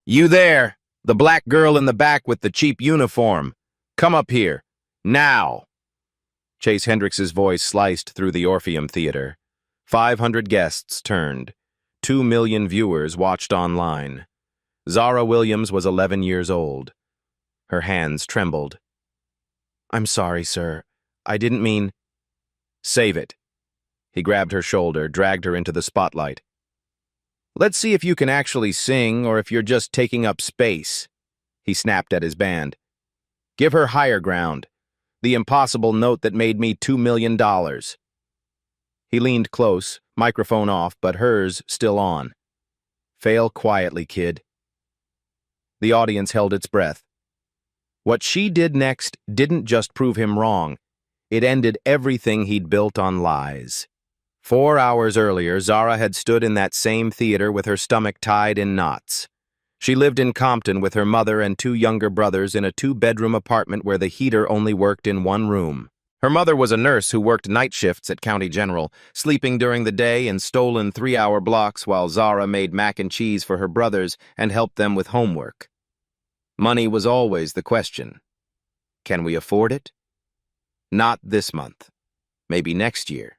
You there, the black girl in the back with the cheap uniform. Come up here. Now. Chase Hendricks's voice sliced through the Orpheum Theater. 500 guests turned. 2 million viewers watched online. Zara Williams was 11 years old. Her hands trembled. I'm sorry, sir. I didn't mean... Save it. He grabbed her shoulder, dragged her into the spotlight. Let's see if you can actually sing or if you're just taking up space. He snapped at his band. Give her higher ground. The impossible note that made me $2 million. He leaned close, microphone off, but hers still on. Fail quietly, kid. The audience held its breath. What she did next didn't just prove him wrong. It ended everything he'd built on lies. 4 hours earlier, Zara had stood in that same theater with her stomach tied in knots. She lived in Compton with her mother and 2 younger brothers in a 2-bedroom apartment where the heater only worked in 1 room. Her mother was a nurse who worked night shifts at County General, sleeping during the day in stolen 3-hour blocks while Zara made mac and cheese for her brothers and helped them with homework. Money was always the question. Can we afford it? Not this month. Maybe next year.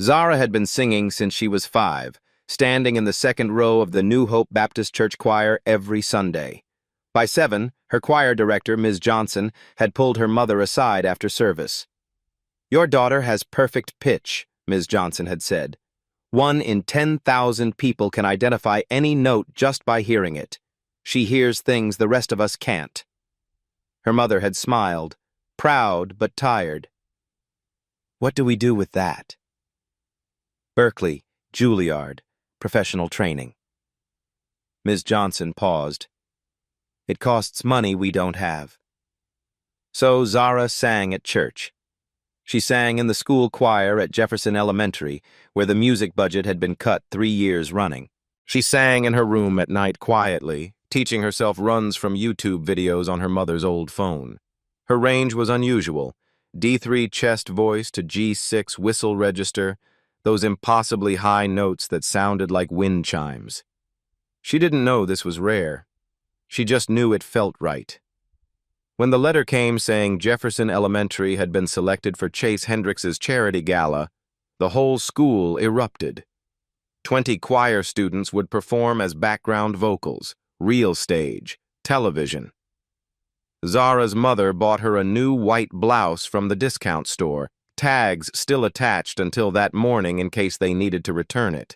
Zara had been singing since she was 5, standing in the second row of the New Hope Baptist Church choir every Sunday. By 7, her choir director, Ms. Johnson, had pulled her mother aside after service. Your daughter has perfect pitch, Ms. Johnson had said. 1 in 10,000 people can identify any note just by hearing it. She hears things the rest of us can't. Her mother had smiled, proud but tired. What do we do with that? Berkeley, Juilliard, professional training. Ms. Johnson paused. It costs money we don't have. So Zara sang at church. She sang in the school choir at Jefferson Elementary, where the music budget had been cut 3 years running. She sang in her room at night quietly, teaching herself runs from YouTube videos on her mother's old phone. Her range was unusual. D3 chest voice to G6 whistle register, those impossibly high notes that sounded like wind chimes. She didn't know this was rare. She just knew it felt right. When the letter came saying Jefferson Elementary had been selected for Chase Hendricks's charity gala, the whole school erupted. 20 choir students would perform as background vocals, real stage, television. Zara's mother bought her a new white blouse from the discount store, tags still attached until that morning in case they needed to return it.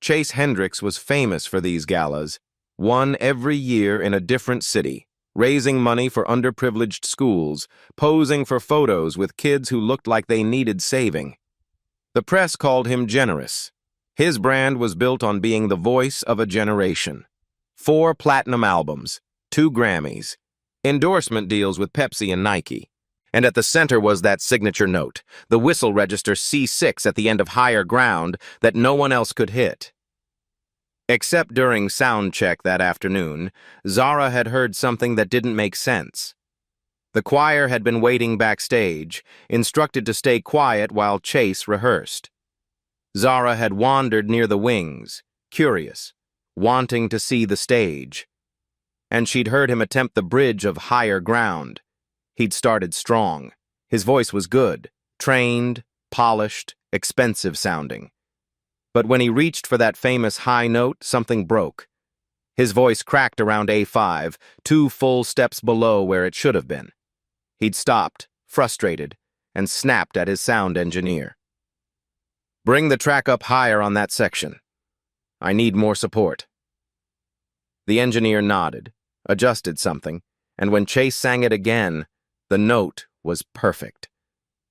Chase Hendricks was famous for these galas, one every year in a different city, raising money for underprivileged schools, posing for photos with kids who looked like they needed saving. The press called him generous. His brand was built on being the voice of a generation. 4 platinum albums, 2 Grammys, endorsement deals with Pepsi and Nike. And at the center was that signature note, the whistle register C6 at the end of higher ground that no one else could hit. Except during sound check that afternoon, Zara had heard something that didn't make sense. The choir had been waiting backstage, instructed to stay quiet while Chase rehearsed. Zara had wandered near the wings, curious, wanting to see the stage. And she'd heard him attempt the bridge of higher ground. He'd started strong. His voice was good, trained, polished, expensive sounding. But when he reached for that famous high note, something broke. His voice cracked around A5, 2 full steps below where it should have been. He'd stopped, frustrated, and snapped at his sound engineer. Bring the track up higher on that section. I need more support. The engineer nodded, adjusted something, and when Chase sang it again, the note was perfect.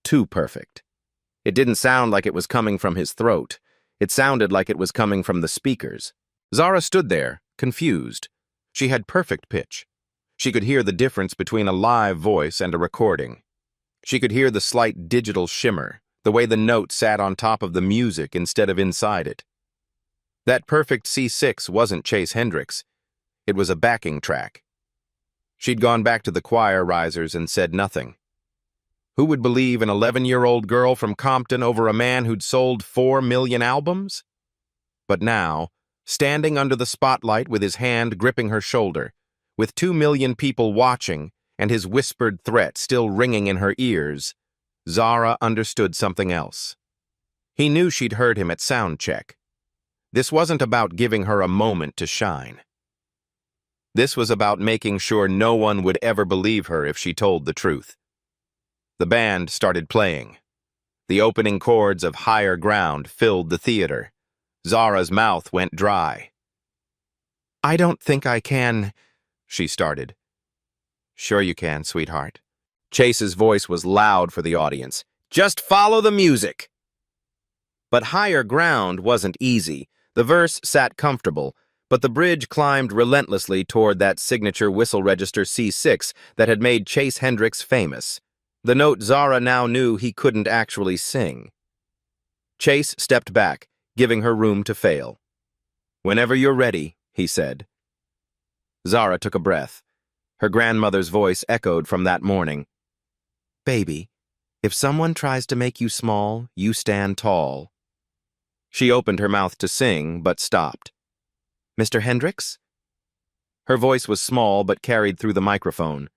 Too perfect. It didn't sound like it was coming from his throat. It sounded like it was coming from the speakers. Zara stood there, confused. She had perfect pitch. She could hear the difference between a live voice and a recording. She could hear the slight digital shimmer, the way the note sat on top of the music instead of inside it. That perfect C6 wasn't Chase Hendricks. It was a backing track. She'd gone back to the choir risers and said nothing. Who would believe an 11-year-old girl from Compton over a man who'd sold 4 million albums? But now, Standing under the spotlight with his hand gripping her shoulder, with 2 million people watching and his whispered threat still ringing in her ears, Zara understood something else. He knew she'd heard him at sound check. This wasn't about giving her a moment to shine. This was about making sure no one would ever believe her if she told the truth. The band started playing. The opening chords of Higher Ground filled the theater. Zara's mouth went dry. "I don't think I can," she started. "Sure you can, sweetheart." Chase's voice was loud for the audience. "Just follow the music." But Higher Ground wasn't easy. The verse sat comfortable, but the bridge climbed relentlessly toward that signature whistle register C6 that had made Chase Hendricks famous. The note Zara now knew he couldn't actually sing. Chase stepped back, giving her room to fail. "Whenever you're ready," he said. Zara took a breath. Her grandmother's voice echoed from that morning. "Baby, if someone tries to make you small, you stand tall." She opened her mouth to sing, but stopped. "Mr. Hendricks?" Her voice was small but carried through the microphone.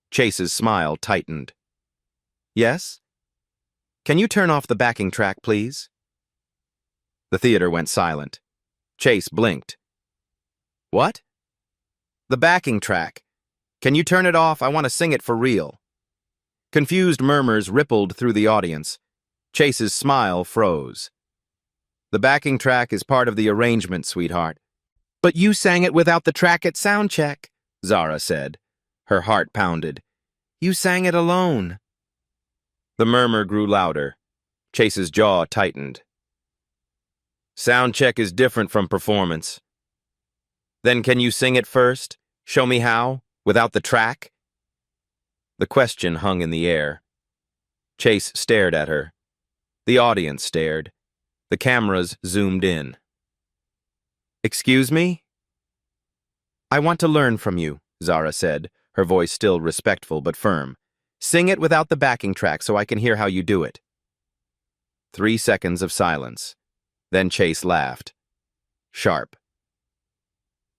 Chase's smile tightened. "Yes? Can you turn off the backing track, please?" The theater went silent. Chase blinked. "What?" "The backing track. Can you turn it off? I want to sing it for real." Confused murmurs rippled through the audience. Chase's smile froze. "The backing track is part of the arrangement, sweetheart." "But you sang it without the track at sound check," Zara said. Her heart pounded. "You sang it alone." The murmur grew louder. Chase's jaw tightened. "Sound check is different from performance." "Then can you sing it first? Show me how, without the track?" The question hung in the air. Chase stared at her. The audience stared. The cameras zoomed in. "Excuse me?" "I want to learn from you," Zara said, her voice still respectful but firm. "Sing it without the backing track so I can hear how you do it." 3 seconds of silence. Then Chase laughed. Sharp.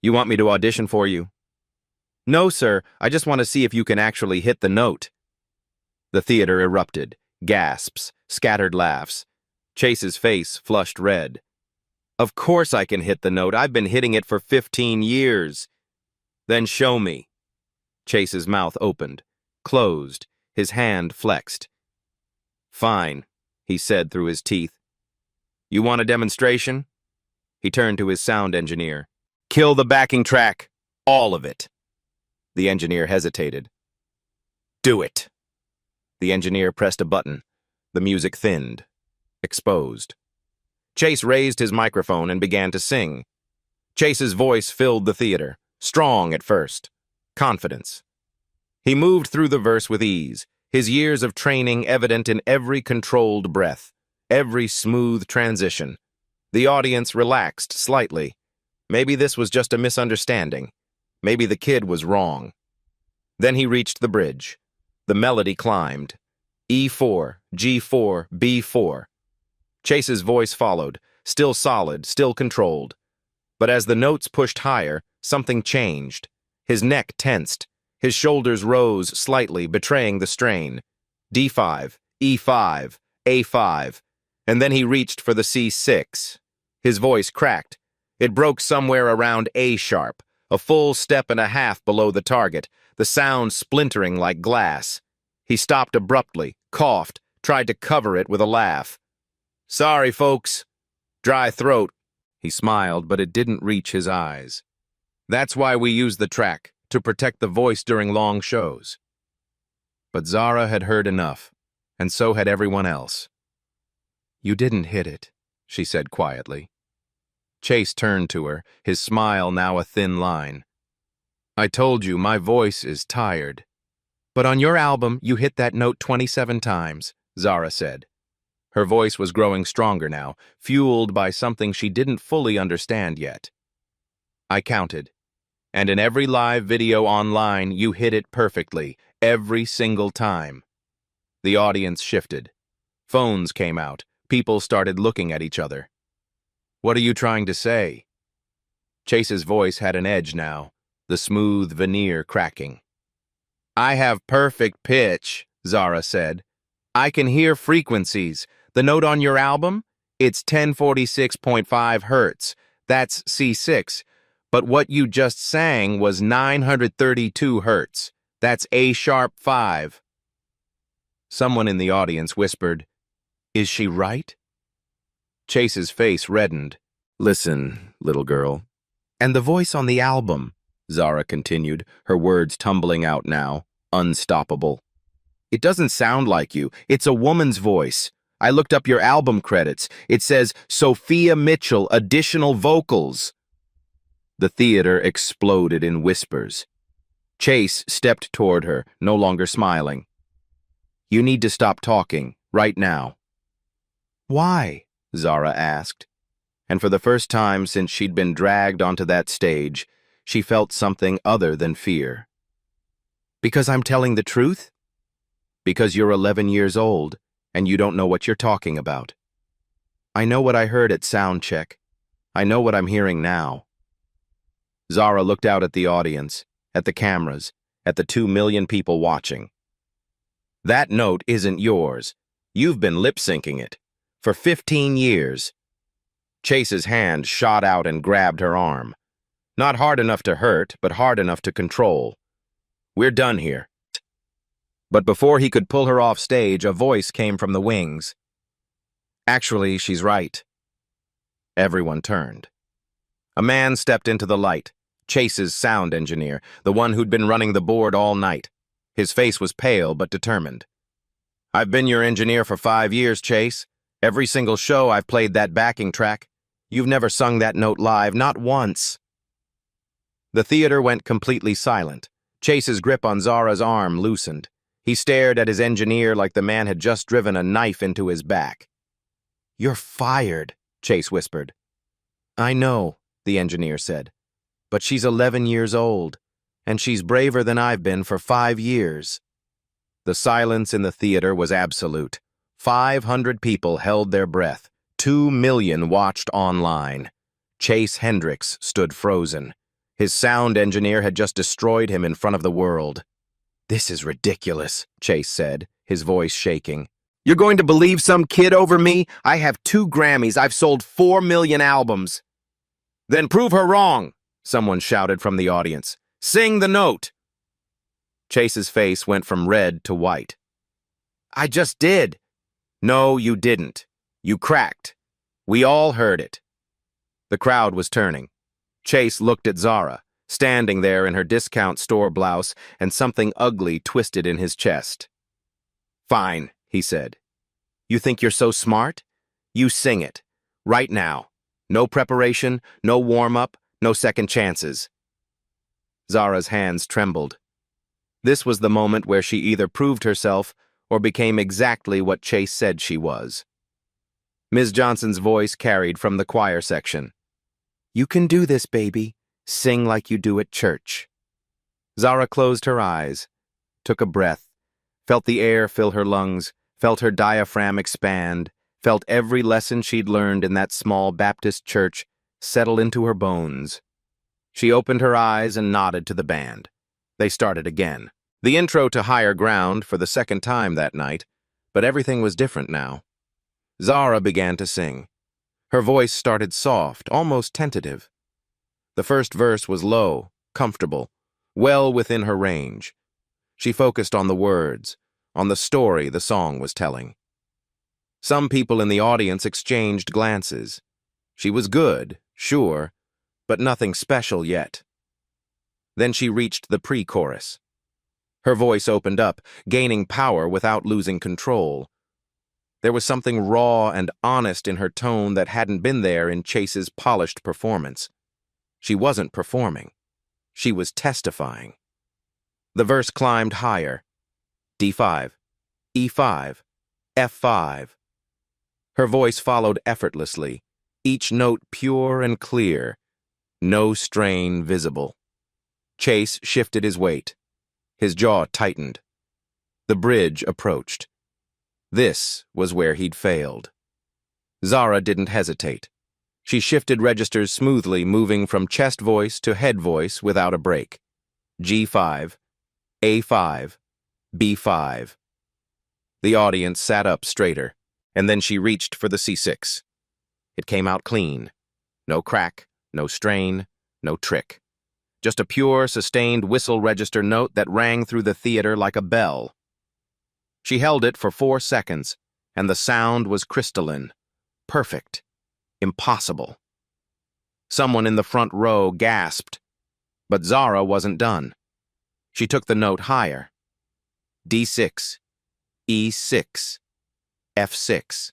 "You want me to audition for you?" "No, sir. I just want to see if you can actually hit the note." The theater erupted. Gasps, scattered laughs. Chase's face flushed red. "Of course I can hit the note. I've been hitting it for 15 years. "Then show me." Chase's mouth opened, closed, his hand flexed. "Fine," he said through his teeth. "You want a demonstration?" He turned to his sound engineer. "Kill the backing track. All of it." The engineer hesitated. "Do it." The engineer pressed a button. The music thinned. Exposed. Chase raised his microphone and began to sing. Chase's voice filled the theater, strong at first. Confidence. He moved through the verse with ease, his years of training evident in every controlled breath, every smooth transition. The audience relaxed slightly. Maybe this was just a misunderstanding. Maybe the kid was wrong. Then he reached the bridge. The melody climbed. E4, G4, B4. Chase's voice followed, still solid, still controlled. But as the notes pushed higher, something changed. His neck tensed. His shoulders rose slightly, betraying the strain. D5, E5, A5. And then he reached for the C6. His voice cracked. It broke somewhere around A sharp, a full step and a half below the target, the sound splintering like glass. He stopped abruptly, coughed, tried to cover it with a laugh. "Sorry, folks." Dry throat. He smiled, but it didn't reach his eyes. "That's why we use the track, to protect the voice during long shows." But Zara had heard enough, and so had everyone else. "You didn't hit it," she said quietly. Chase turned to her, his smile now a thin line. "I told you my voice is tired." "But on your album, you hit that note 27 times, Zara said. Her voice was growing stronger now, fueled by something she didn't fully understand yet. "I counted. And in every live video online, you hit it perfectly, every single time." The audience shifted. Phones came out. People started looking at each other. "What are you trying to say?" Chase's voice had an edge now, the smooth veneer cracking. I have perfect pitch, Zara said. I can hear frequencies. The note on your album? It's 1046.5 hertz. That's C6. But what you just sang was 932 hertz. That's A sharp 5. Someone in the audience whispered, Is she right? Chase's face reddened. Listen, little girl. And the voice on the album, Zara continued, her words tumbling out now, unstoppable. It doesn't sound like you. It's a woman's voice. I looked up your album credits. It says Sophia Mitchell, additional vocals. The theater exploded in whispers. Chase stepped toward her, no longer smiling. You need to stop talking, right now. Why? Zara asked. And for the first time since she'd been dragged onto that stage, she felt something other than fear. Because I'm telling the truth? Because you're 11 years old, and you don't know what you're talking about. I know what I heard at sound check. I know what I'm hearing now. Zara looked out at the audience, at the cameras, at the 2 million people watching. That note isn't yours. You've been lip-syncing it. For 15 years. Chase's hand shot out and grabbed her arm. Not hard enough to hurt, but hard enough to control. We're done here. But before he could pull her off stage, a voice came from the wings. Actually, she's right. Everyone turned. A man stepped into the light, Chase's sound engineer, the one who'd been running the board all night. His face was pale but determined. I've been your engineer for 5 years, Chase. Every single show I've played that backing track. You've never sung that note live, not once. The theater went completely silent. Chase's grip on Zara's arm loosened. He stared at his engineer like the man had just driven a knife into his back. You're fired, Chase whispered. I know, the engineer said. But she's 11 years old, and she's braver than I've been for 5 years. The silence in the theater was absolute. 500 people held their breath. 2 million watched online. Chase Hendricks stood frozen. His sound engineer had just destroyed him in front of the world. This is ridiculous, Chase said, his voice shaking. You're going to believe some kid over me? I have 2 Grammys. I've sold 4 million albums. Then prove her wrong, someone shouted from the audience. Sing the note. Chase's face went from red to white. I just did. No, you didn't. You cracked. We all heard it. The crowd was turning. Chase looked at Zara, standing there in her discount store blouse and something ugly twisted in his chest. Fine, he said. You think you're so smart? You sing it. Right now. No preparation, no warm-up, no second chances. Zara's hands trembled. This was the moment where she either proved herself or became exactly what Chase said she was. Ms. Johnson's voice carried from the choir section. You can do this, baby. Sing like you do at church. Zara closed her eyes, took a breath, felt the air fill her lungs, felt her diaphragm expand, felt every lesson she'd learned in that small Baptist church settle into her bones. She opened her eyes and nodded to the band. They started again. The intro to Higher Ground for the second time that night, but everything was different now. Zara began to sing. Her voice started soft, almost tentative. The first verse was low, comfortable, well within her range. She focused on the words, on the story the song was telling. Some people in the audience exchanged glances. She was good, sure, but nothing special yet. Then she reached the pre-chorus. Her voice opened up, gaining power without losing control. There was something raw and honest in her tone that hadn't been there in Chase's polished performance. She wasn't performing. She was testifying. The verse climbed higher. D5, E5, F5. Her voice followed effortlessly, each note pure and clear, no strain visible. Chase shifted his weight. His jaw tightened. The bridge approached. This was where he'd failed. Zara didn't hesitate. She shifted registers smoothly, moving from chest voice to head voice without a break. G5, A5, B5. The audience sat up straighter, and then she reached for the C6. It came out clean. No crack, no strain, no trick. Just a pure, sustained whistle register note that rang through the theater like a bell. She held it for 4 seconds, and the sound was crystalline, perfect, impossible. Someone in the front row gasped, but Zara wasn't done. She took the note higher. D6, E6, F6.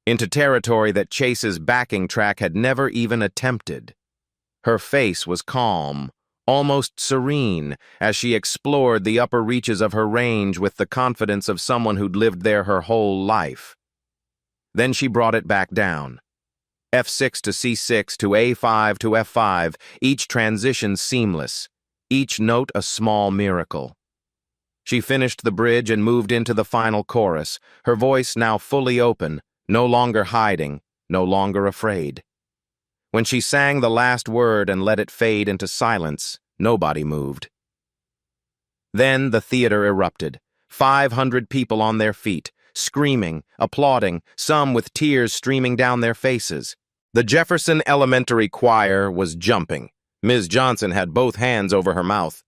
Into territory that Chase's backing track had never even attempted. Her face was calm, almost serene, as she explored the upper reaches of her range with the confidence of someone who'd lived there her whole life. Then she brought it back down. F6 to C6 to A5 to F5, each transition seamless, each note a small miracle. She finished the bridge and moved into the final chorus, her voice now fully open, no longer hiding, no longer afraid. When she sang the last word and let it fade into silence, nobody moved. Then the theater erupted, 500 people on their feet, screaming, applauding, some with tears streaming down their faces. The Jefferson Elementary Choir was jumping. Ms. Johnson had both hands over her mouth.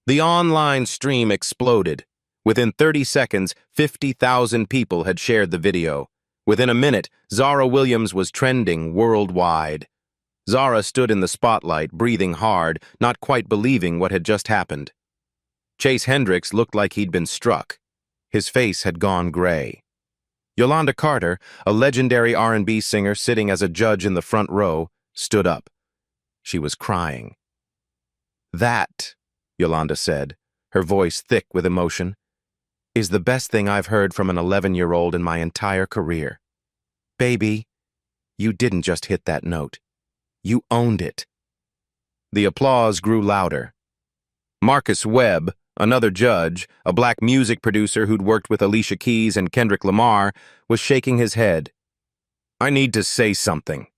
The online stream exploded. Within 30 seconds, 50,000 people had shared the video. Within a minute, Zara Williams was trending worldwide. Zara stood in the spotlight, breathing hard, not quite believing what had just happened. Chase Hendricks looked like he'd been struck. His face had gone gray. Yolanda Carter, a legendary R&B singer sitting as a judge in the front row, stood up. She was crying. "That," Yolanda said, her voice thick with emotion, "is the best thing I've heard from an 11-year-old in my entire career. Baby, you didn't just hit that note. You owned it." The applause grew louder. Marcus Webb, another judge, a black music producer who'd worked with Alicia Keys and Kendrick Lamar, was shaking his head. "I need to say something."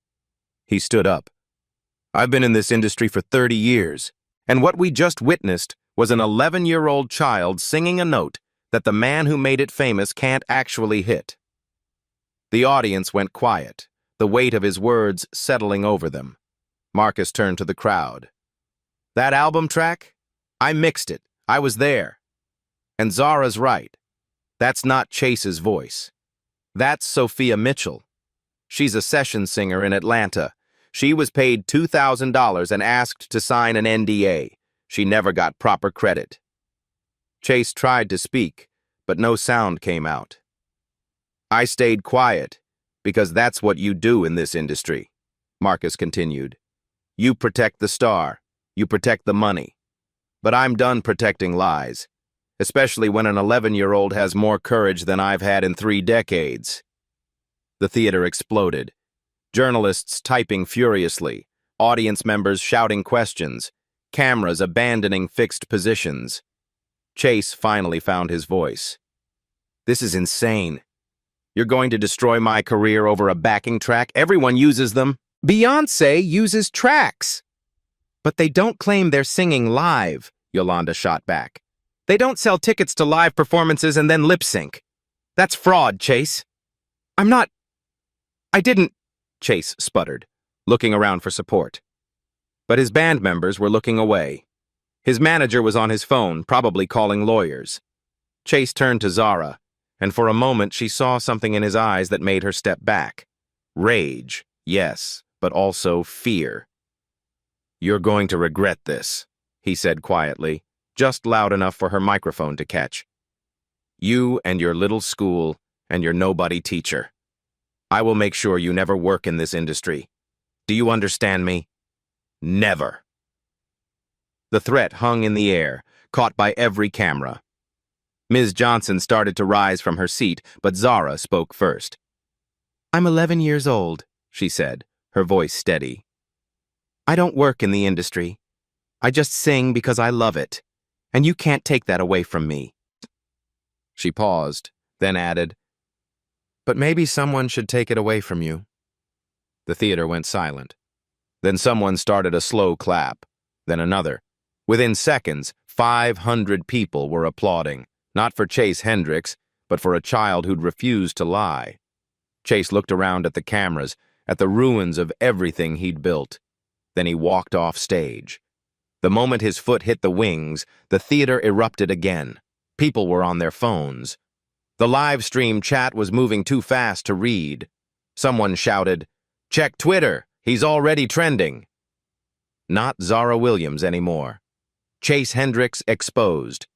He stood up. "I've been in this industry for 30 years, and what we just witnessed was an 11-year-old child singing a note that the man who made it famous can't actually hit." The audience went quiet, the weight of his words settling over them. Marcus turned to the crowd. "That album track? I mixed it. I was there. And Zara's right. That's not Chase's voice. That's Sophia Mitchell. She's a session singer in Atlanta. She was paid $2,000 and asked to sign an NDA. She never got proper credit." Chase tried to speak, but no sound came out. "I stayed quiet because that's what you do in this industry," Marcus continued. "You protect the star. You protect the money. But I'm done protecting lies, especially when an 11-year-old has more courage than I've had in 3 decades. The theater exploded. Journalists typing furiously, audience members shouting questions, cameras abandoning fixed positions. Chase finally found his voice. "This is insane. You're going to destroy my career over a backing track? Everyone uses them. Beyoncé uses tracks." "But they don't claim they're singing live," Yolanda shot back. "They don't sell tickets to live performances and then lip sync. That's fraud, Chase." I didn't," Chase sputtered, looking around for support. But his band members were looking away. His manager was on his phone, probably calling lawyers. Chase turned to Zara, and for a moment she saw something in his eyes that made her step back. Rage, yes, but also fear. "You're going to regret this," he said quietly, just loud enough for her microphone to catch. "You and your little school and your nobody teacher. I will make sure you never work in this industry. Do you understand me? Never." The threat hung in the air, caught by every camera. Ms. Johnson started to rise from her seat, but Zara spoke first. "I'm 11 years old," she said, her voice steady. "I don't work in the industry. I just sing because I love it, and you can't take that away from me." She paused, then added, "But maybe someone should take it away from you." The theater went silent. Then someone started a slow clap, then another. Within seconds, 500 people were applauding, not for Chase Hendricks, but for a child who'd refused to lie. Chase looked around at the cameras, at the ruins of everything he'd built. Then he walked off stage. The moment his foot hit the wings, the theater erupted again. People were on their phones. The live stream chat was moving too fast to read. Someone shouted, "Check Twitter, he's already trending." Not Zara Williams anymore. Chase Hendricks exposed.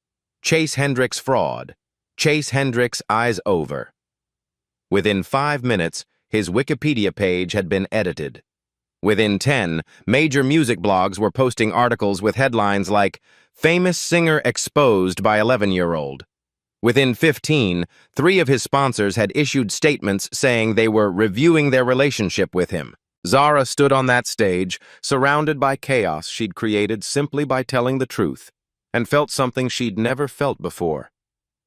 Chase Hendricks fraud. Chase Hendricks eyes over. Within 5 minutes, his Wikipedia page had been edited. Within 10, major music blogs were posting articles with headlines like, "Famous Singer Exposed by 11-year-old." Within 15, 3 of his sponsors had issued statements saying they were reviewing their relationship with him. Zara stood on that stage, surrounded by chaos she'd created simply by telling the truth, and felt something she'd never felt before.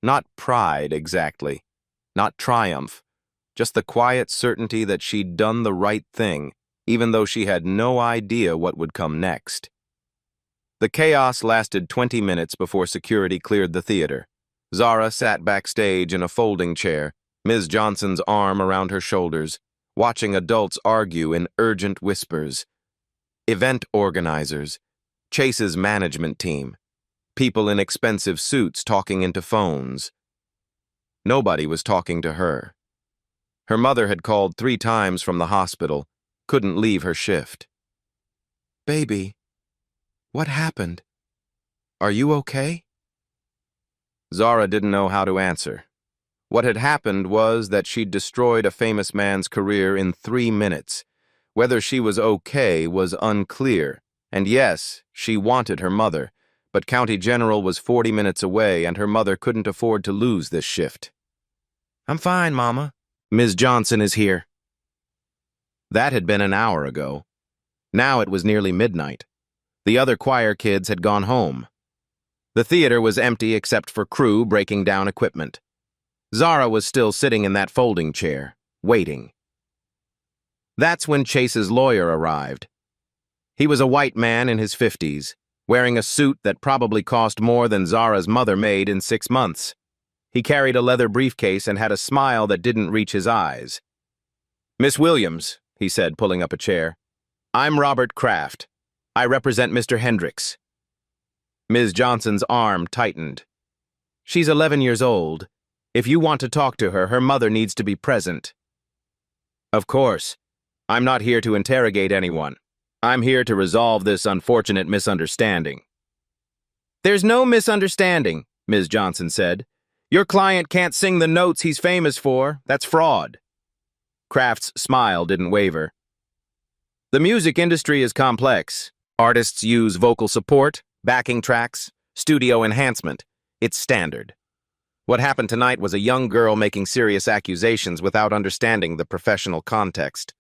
Not pride, exactly. Not triumph. Just the quiet certainty that she'd done the right thing, even though she had no idea what would come next. The chaos lasted 20 minutes before security cleared the theater. Zara sat backstage in a folding chair, Ms. Johnson's arm around her shoulders, watching adults argue in urgent whispers. Event organizers, Chase's management team, people in expensive suits talking into phones. Nobody was talking to her. Her mother had called 3 times from the hospital, couldn't leave her shift. "Baby, what happened? Are you okay?" Zara didn't know how to answer. What had happened was that she'd destroyed a famous man's career in 3 minutes. Whether she was okay was unclear, and yes, she wanted her mother, but County General was 40 minutes away and her mother couldn't afford to lose this shift. "I'm fine, Mama. Ms. Johnson is here." That had been an hour ago. Now it was nearly midnight. The other choir kids had gone home. The theater was empty except for crew breaking down equipment. Zara was still sitting in that folding chair, waiting. That's when Chase's lawyer arrived. He was a white man in his 50s, wearing a suit that probably cost more than Zara's mother made in 6 months. He carried a leather briefcase and had a smile that didn't reach his eyes. "Miss Williams," he said, pulling up a chair. "I'm Robert Kraft. I represent Mr. Hendricks." Ms. Johnson's arm tightened. "She's 11 years old. If you want to talk to her, her mother needs to be present." "Of course. I'm not here to interrogate anyone. I'm here to resolve this unfortunate misunderstanding." "There's no misunderstanding," Ms. Johnson said. "Your client can't sing the notes he's famous for. That's fraud." Kraft's smile didn't waver. "The music industry is complex. Artists use vocal support, backing tracks, studio enhancement. It's standard. What happened tonight was a young girl making serious accusations without understanding the professional context."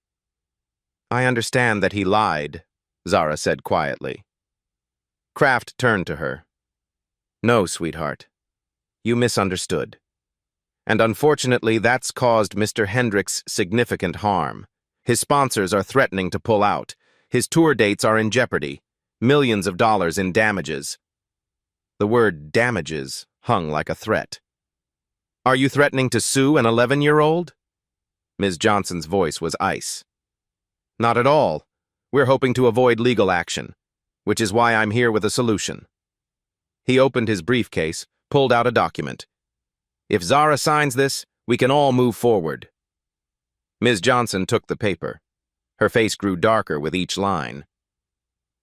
"I understand that he lied," Zara said quietly. Kraft turned to her. "No, sweetheart. You misunderstood. And unfortunately, that's caused Mr. Hendricks significant harm. His sponsors are threatening to pull out. His tour dates are in jeopardy. Millions of dollars in damages." The word damages hung like a threat. "Are you threatening to sue an 11-year-old? Ms. Johnson's voice was ice. "Not at all. We're hoping to avoid legal action, which is why I'm here with a solution." He opened his briefcase, pulled out a document. "If Zara signs this, we can all move forward." Ms. Johnson took the paper. Her face grew darker with each line.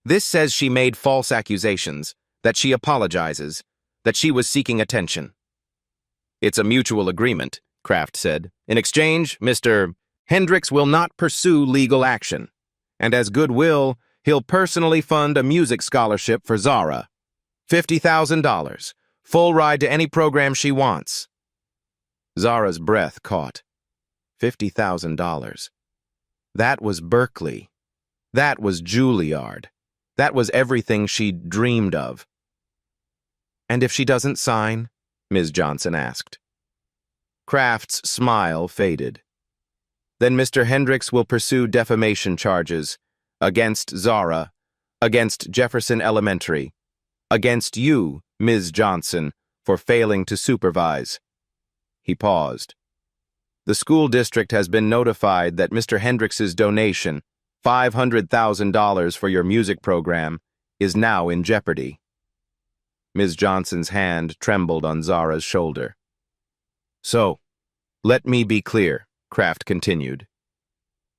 "This says she made false accusations, that she apologizes, that she was seeking attention." "It's a mutual agreement," Kraft said. "In exchange, Mr. Hendricks will not pursue legal action. And as goodwill, he'll personally fund a music scholarship for Zara. $50,000, full ride to any program she wants." Zara's breath caught. $50,000. That was Berkeley. That was Juilliard. That was everything she'd dreamed of. "And if she doesn't sign?" Ms. Johnson asked. Kraft's smile faded. Then Mr. Hendricks will pursue defamation charges against Zara, against Jefferson Elementary, against you, Ms. Johnson, for failing to supervise. He paused. The school district has been notified that Mr. Hendricks's donation, $500,000 for your music program, is now in jeopardy. Ms. Johnson's hand trembled on Zara's shoulder. So, let me be clear, Kraft continued.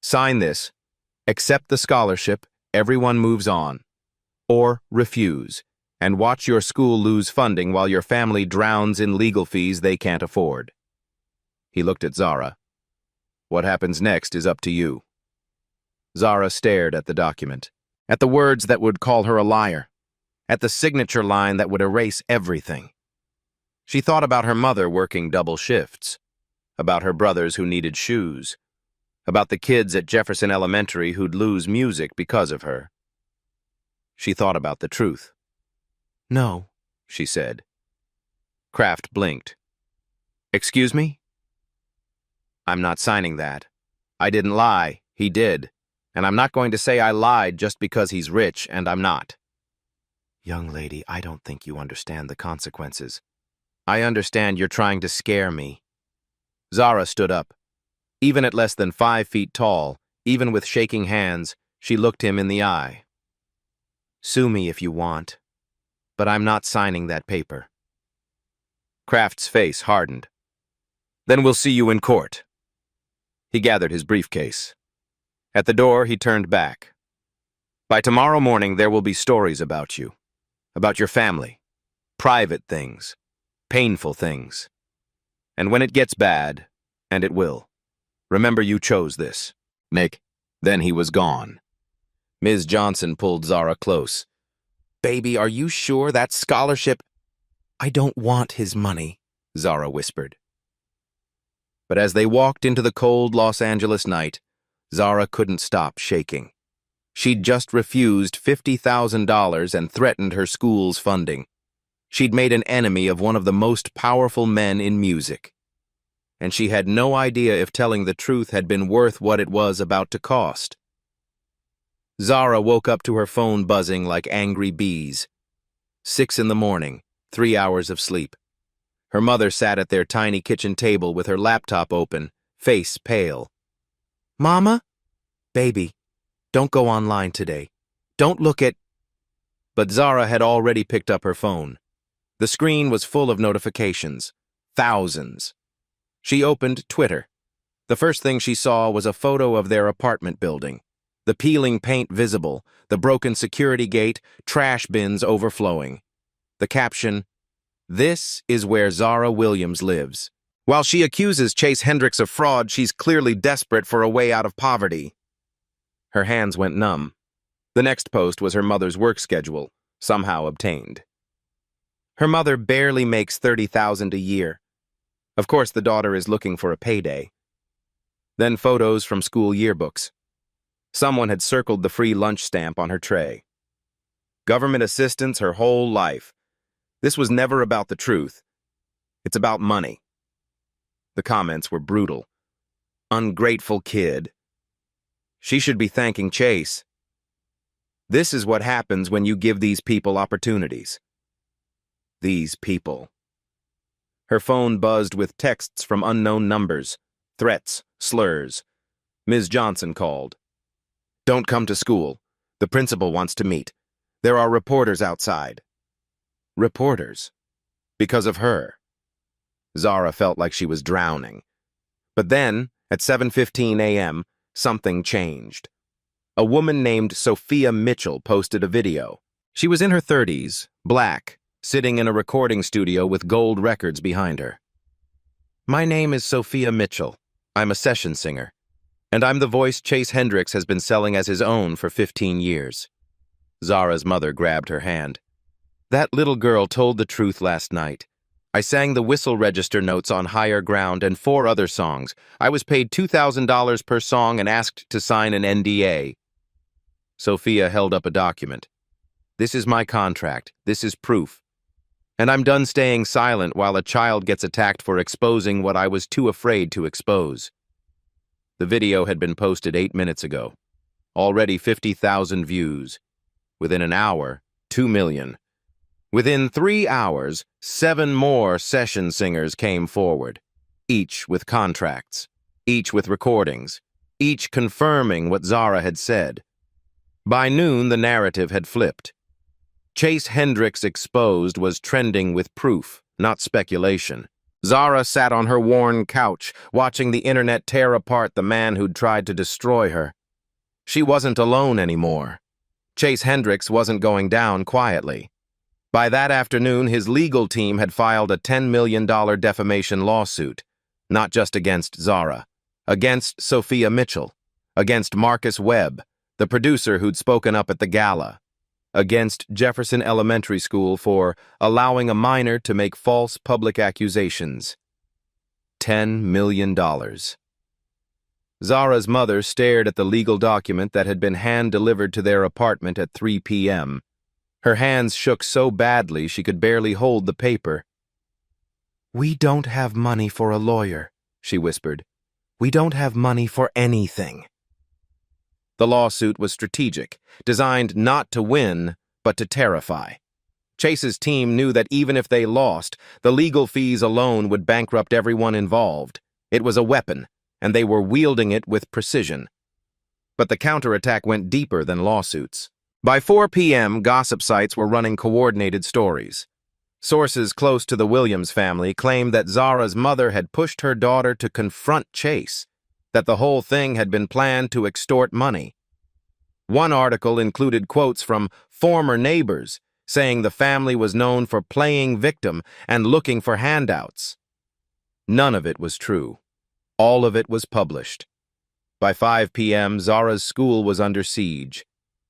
Sign this, accept the scholarship, everyone moves on. Or refuse, and watch your school lose funding while your family drowns in legal fees they can't afford. He looked at Zara. What happens next is up to you. Zara stared at the document, at the words that would call her a liar, at the signature line that would erase everything. She thought about her mother working double shifts, about her brothers who needed shoes, about the kids at Jefferson Elementary who'd lose music because of her. She thought about the truth. No, she said. Kraft blinked. Excuse me? I'm not signing that. I didn't lie, he did. And I'm not going to say I lied just because he's rich and I'm not. Young lady, I don't think you understand the consequences. I understand you're trying to scare me. Zara stood up. Even at less than 5 feet tall, even with shaking hands, she looked him in the eye. Sue me if you want, but I'm not signing that paper. Kraft's face hardened. Then we'll see you in court. He gathered his briefcase. At the door, he turned back. By tomorrow morning, there will be stories about you, about your family, private things, painful things. And when it gets bad, and it will, remember you chose this. Nick. Then he was gone. Ms. Johnson pulled Zara close. Baby, are you sure that scholarship? I don't want his money, Zara whispered. But as they walked into the cold Los Angeles night, Zara couldn't stop shaking. She'd just refused $50,000 and threatened her school's funding. She'd made an enemy of one of the most powerful men in music. And she had no idea if telling the truth had been worth what it was about to cost. Zara woke up to her phone buzzing like angry bees. 6 in the morning, 3 hours of sleep. Her mother sat at their tiny kitchen table with her laptop open, face pale. Mama? Baby, don't go online today. Don't look at... But Zara had already picked up her phone. The screen was full of notifications. Thousands. She opened Twitter. The first thing she saw was a photo of their apartment building. The peeling paint visible, the broken security gate, trash bins overflowing. The caption, "This is where Zara Williams lives. While she accuses Chase Hendricks of fraud, she's clearly desperate for a way out of poverty." Her hands went numb. The next post was her mother's work schedule, somehow obtained. Her mother barely makes $30,000 a year. Of course, the daughter is looking for a payday. Then photos from school yearbooks. Someone had circled the free lunch stamp on her tray. Government assistance her whole life. This was never about the truth. It's about money. The comments were brutal. Ungrateful kid. She should be thanking Chase. This is what happens when you give these people opportunities. These people. Her phone buzzed with texts from unknown numbers, threats, slurs. Ms. Johnson called. Don't come to school. The principal wants to meet. There are reporters outside. Reporters. Because of her. Zara felt like she was drowning. But then, at 7:15 a.m., something changed. A woman named Sophia Mitchell posted a video. She was in her 30s, black, sitting in a recording studio with gold records behind her. My name is Sophia Mitchell. I'm a session singer. And I'm the voice Chase Hendricks has been selling as his own for 15 years. Zara's mother grabbed her hand. That little girl told the truth last night. I sang the whistle register notes on Higher Ground and 4 other songs. I was paid $2,000 per song and asked to sign an NDA. Sophia held up a document. This is my contract. This is proof. And I'm done staying silent while a child gets attacked for exposing what I was too afraid to expose. The video had been posted 8 minutes ago. Already 50,000 views. Within an hour, 2 million. Within 3 hours, 7 more session singers came forward, each with contracts, each with recordings, each confirming what Zara had said. By noon, the narrative had flipped. Chase Hendricks Exposed was trending with proof, not speculation. Zara sat on her worn couch, watching the internet tear apart the man who'd tried to destroy her. She wasn't alone anymore. Chase Hendricks wasn't going down quietly. By that afternoon, his legal team had filed a $10 million defamation lawsuit, not just against Zara, against Sophia Mitchell, against Marcus Webb, the producer who'd spoken up at the gala, against Jefferson Elementary School for allowing a minor to make false public accusations. $10 million. Zara's mother stared at the legal document that had been hand-delivered to their apartment at 3 p.m. Her hands shook so badly she could barely hold the paper. "We don't have money for a lawyer," she whispered. "We don't have money for anything." The lawsuit was strategic, designed not to win, but to terrify. Chase's team knew that even if they lost, the legal fees alone would bankrupt everyone involved. It was a weapon, and they were wielding it with precision. But the counterattack went deeper than lawsuits. By 4 p.m., gossip sites were running coordinated stories. Sources close to the Williams family claimed that Zara's mother had pushed her daughter to confront Chase, that the whole thing had been planned to extort money. One article included quotes from former neighbors, saying the family was known for playing victim and looking for handouts. None of it was true. All of it was published. By 5 p.m., Zara's school was under siege.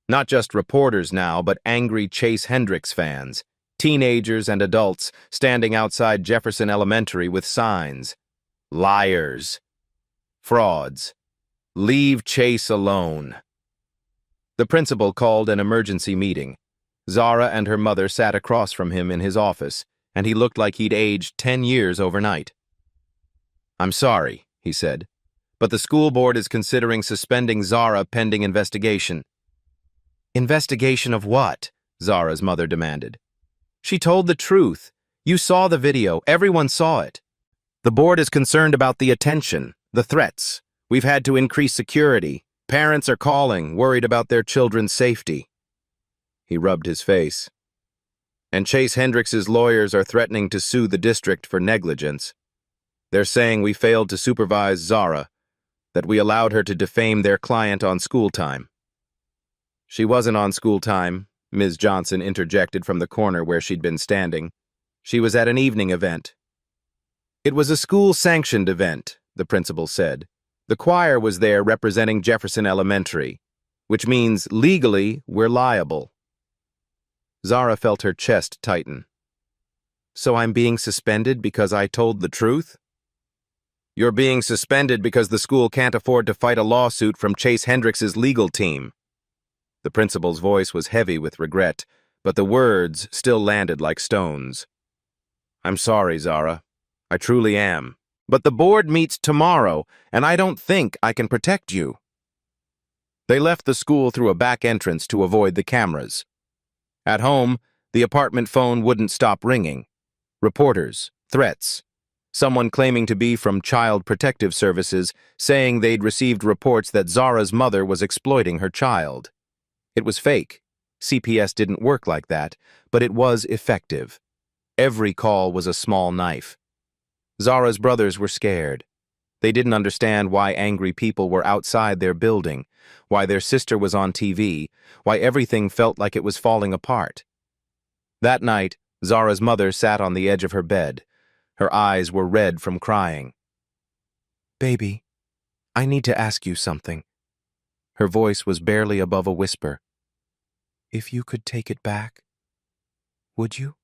Not just reporters now, but angry Chase Hendricks fans, teenagers and adults standing outside Jefferson Elementary with signs. Liars. Frauds. Leave Chase alone. The principal called an emergency meeting. Zara and her mother sat across from him in his office, and he looked like he'd aged 10 years overnight. "I'm sorry," he said, "but the school board is considering suspending Zara pending investigation." "Investigation of what?" Zara's mother demanded. "She told the truth. You saw the video. Everyone saw it. The board is concerned about the attention, the threats. We've had to increase security. Parents are calling, worried about their children's safety." He rubbed his face. "And Chase Hendricks's lawyers are threatening to sue the district for negligence. They're saying we failed to supervise Zara, that we allowed her to defame their client on school time." "She wasn't on school time," Ms. Johnson interjected from the corner where she'd been standing. "She was at an evening event." "It was a school-sanctioned event," the principal said. "The choir was there representing Jefferson Elementary, which means legally we're liable." Zara felt her chest tighten. "So I'm being suspended because I told the truth?" "You're being suspended because the school can't afford to fight a lawsuit from Chase Hendricks's legal team." The principal's voice was heavy with regret, but the words still landed like stones. "I'm sorry, Zara. I truly am. But the board meets tomorrow, and I don't think I can protect you." They left the school through a back entrance to avoid the cameras. At home, the apartment phone wouldn't stop ringing. Reporters, threats, someone claiming to be from Child Protective Services saying they'd received reports that Zara's mother was exploiting her child. It was fake. CPS didn't work like that, but it was effective. Every call was a small knife. Zara's brothers were scared. They didn't understand why angry people were outside their building, why their sister was on TV, why everything felt like it was falling apart. That night, Zara's mother sat on the edge of her bed. Her eyes were red from crying. "Baby, I need to ask you something." Her voice was barely above a whisper. "If you could take it back, would you?"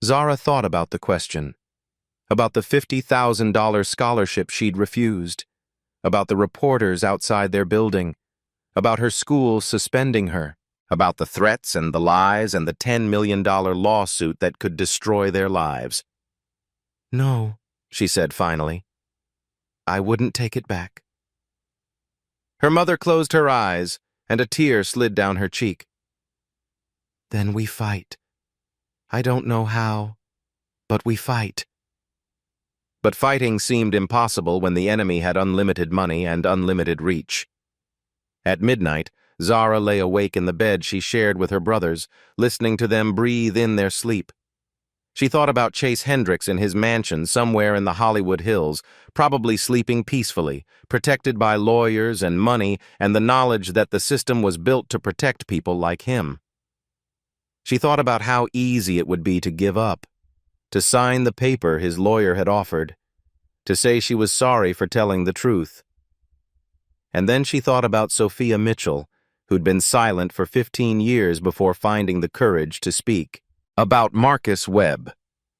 Zara thought about the question, about the $50,000 scholarship she'd refused, about the reporters outside their building, about her school suspending her, about the threats and the lies and the $10 million lawsuit that could destroy their lives. "No," she said finally. "I wouldn't take it back." Her mother closed her eyes, and a tear slid down her cheek. "Then we fight. I don't know how, but we fight." But fighting seemed impossible when the enemy had unlimited money and unlimited reach. At midnight, Zara lay awake in the bed she shared with her brothers, listening to them breathe in their sleep. She thought about Chase Hendricks in his mansion somewhere in the Hollywood Hills, probably sleeping peacefully, protected by lawyers and money and the knowledge that the system was built to protect people like him. She thought about how easy it would be to give up, to sign the paper his lawyer had offered, to say she was sorry for telling the truth. And then she thought about Sophia Mitchell, who'd been silent for 15 years before finding the courage to speak. About Marcus Webb,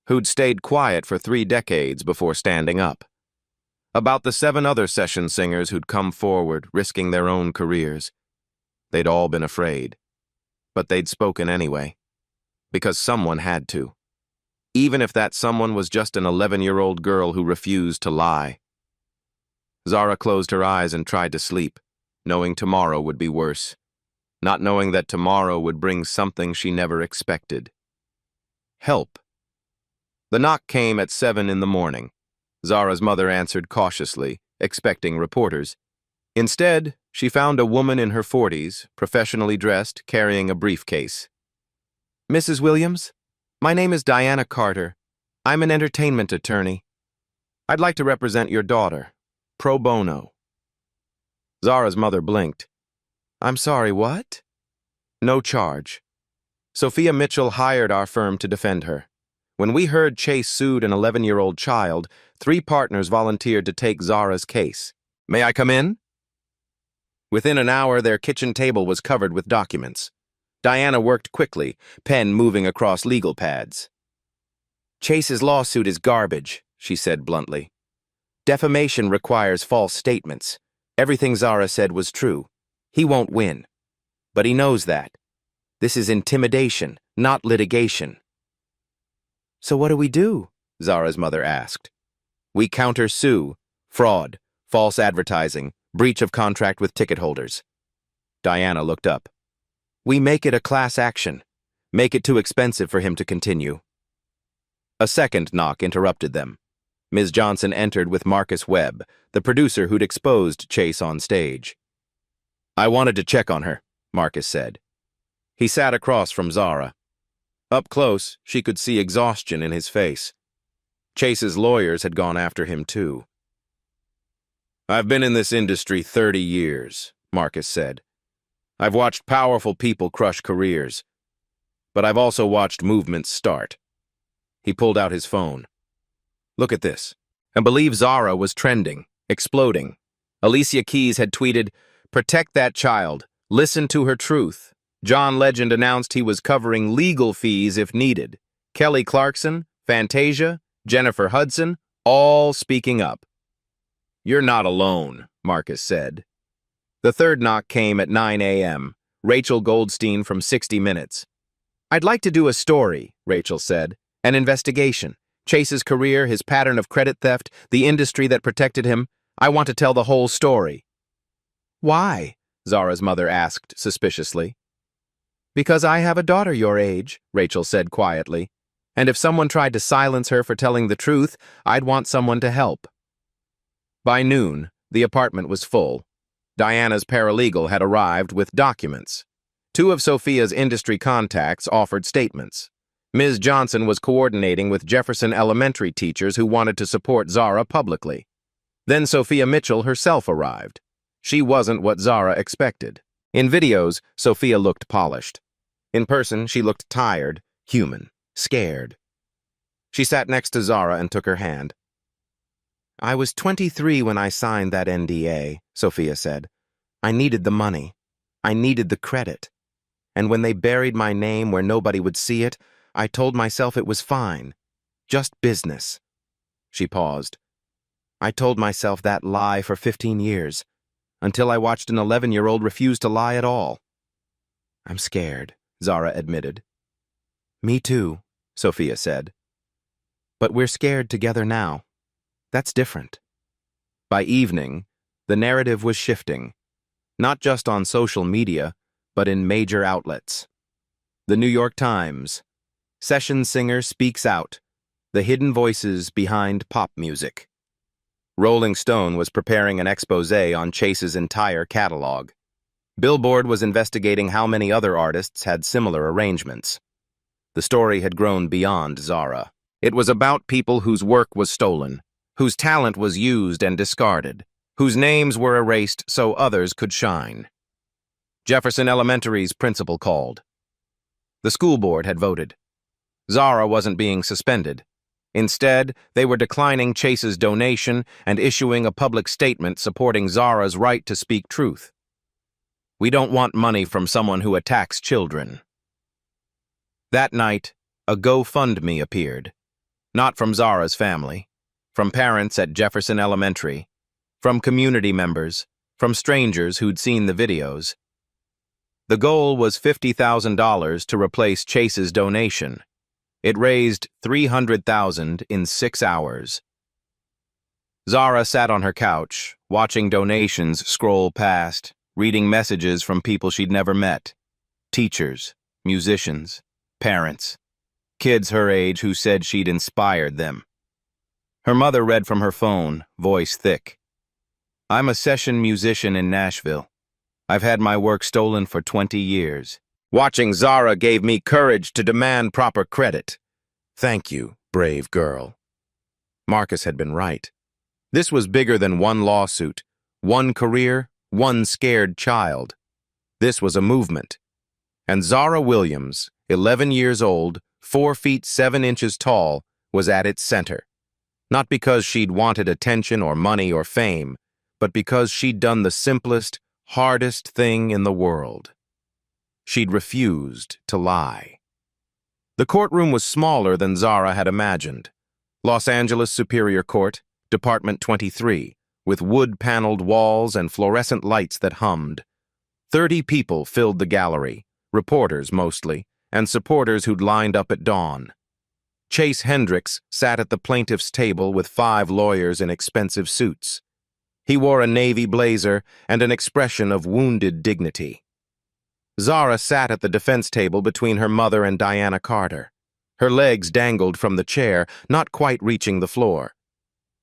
who'd stayed quiet for 3 decades before standing up. About the 7 other session singers who'd come forward, risking their own careers. They'd all been afraid. But they'd spoken anyway. Because someone had to. Even if that someone was just an 11-year-old girl who refused to lie. Zara closed her eyes and tried to sleep, knowing tomorrow would be worse. Not knowing that tomorrow would bring something she never expected. Help. The knock came at 7 in the morning. Zara's mother answered cautiously, expecting reporters. Instead, she found a woman in her 40s, professionally dressed, carrying a briefcase. "Mrs. Williams, my name is Diana Carter. I'm an entertainment attorney. I'd like to represent your daughter, pro bono." Zara's mother blinked. "I'm sorry, what?" "No charge. Sophia Mitchell hired our firm to defend her. When we heard Chase sued an 11-year-old child, 3 partners volunteered to take Zara's case. May I come in?" Within an hour, their kitchen table was covered with documents. Diana worked quickly, pen moving across legal pads. "Chase's lawsuit is garbage," she said bluntly. "Defamation requires false statements. Everything Zara said was true. He won't win. But he knows that. This is intimidation, not litigation." "So what do we do?" Zara's mother asked. "We counter-sue, fraud, false advertising, breach of contract with ticket holders." Diana looked up. "We make it a class action. Make it too expensive for him to continue." A second knock interrupted them. Ms. Johnson entered with Marcus Webb, the producer who'd exposed Chase on stage. "I wanted to check on her," Marcus said. He sat across from Zara. Up close, she could see exhaustion in his face. Chase's lawyers had gone after him too. "I've been in this industry 30 years, Marcus said. "I've watched powerful people crush careers. But I've also watched movements start." He pulled out his phone. "Look at this." And believe Zara was trending, exploding. Alicia Keys had tweeted, "Protect that child. Listen to her truth." John Legend announced he was covering legal fees if needed. Kelly Clarkson, Fantasia, Jennifer Hudson, all speaking up. "You're not alone," Marcus said. The third knock came at 9 a.m. Rachel Goldstein from 60 Minutes. "I'd like to do a story," Rachel said. "An investigation. Chase's career, his pattern of credit theft, the industry that protected him. I want to tell the whole story." "Why?" Zara's mother asked suspiciously. "Because I have a daughter your age," Rachel said quietly. "And if someone tried to silence her for telling the truth, I'd want someone to help." By noon, the apartment was full. Diana's paralegal had arrived with documents. 2 of Sophia's industry contacts offered statements. Ms. Johnson was coordinating with Jefferson Elementary teachers who wanted to support Zara publicly. Then Sophia Mitchell herself arrived. She wasn't what Zara expected. In videos, Sophia looked polished. In person, she looked tired, human, scared. She sat next to Zara and took her hand. "I was 23 when I signed that NDA," Sophia said. "I needed the money. I needed the credit. And when they buried my name where nobody would see it, I told myself it was fine. Just business." She paused. "I told myself that lie for 15 years, until I watched an 11-year-old refuse to lie at all." "I'm scared," Zara admitted. "Me too," Sophia said. "But we're scared together now. That's different." By evening, the narrative was shifting. Not just on social media, but in major outlets. The New York Times. Session singer speaks out. The hidden voices behind pop music. Rolling Stone was preparing an exposé on Chase's entire catalog. Billboard was investigating how many other artists had similar arrangements. The story had grown beyond Zara. It was about people whose work was stolen, whose talent was used and discarded, whose names were erased so others could shine. Jefferson Elementary's principal called. The school board had voted. Zara wasn't being suspended. Instead, they were declining Chase's donation and issuing a public statement supporting Zara's right to speak truth. "We don't want money from someone who attacks children." That night, a GoFundMe appeared. Not from Zara's family, from parents at Jefferson Elementary, from community members, from strangers who'd seen the videos. The goal was $50,000 to replace Chase's donation. It raised $300,000 in 6 hours. Zara sat on her couch, watching donations scroll past, reading messages from people she'd never met. Teachers, musicians, parents, kids her age who said she'd inspired them. Her mother read from her phone, voice thick. "I'm a session musician in Nashville. I've had my work stolen for 20 years. Watching Zara gave me courage to demand proper credit. Thank you, brave girl." Marcus had been right. This was bigger than one lawsuit, one career, one scared child. This was a movement. And Zara Williams, 11 years old, 4 feet 7 inches tall, was at its center. Not because she'd wanted attention or money or fame, but because she'd done the simplest, hardest thing in the world. She'd refused to lie. The courtroom was smaller than Zara had imagined. Los Angeles Superior Court, Department 23, with wood-paneled walls and fluorescent lights that hummed. 30 people filled the gallery, reporters mostly, and supporters who'd lined up at dawn. Chase Hendricks sat at the plaintiff's table with 5 lawyers in expensive suits. He wore a navy blazer and an expression of wounded dignity. Zara sat at the defense table between her mother and Diana Carter. Her legs dangled from the chair, not quite reaching the floor.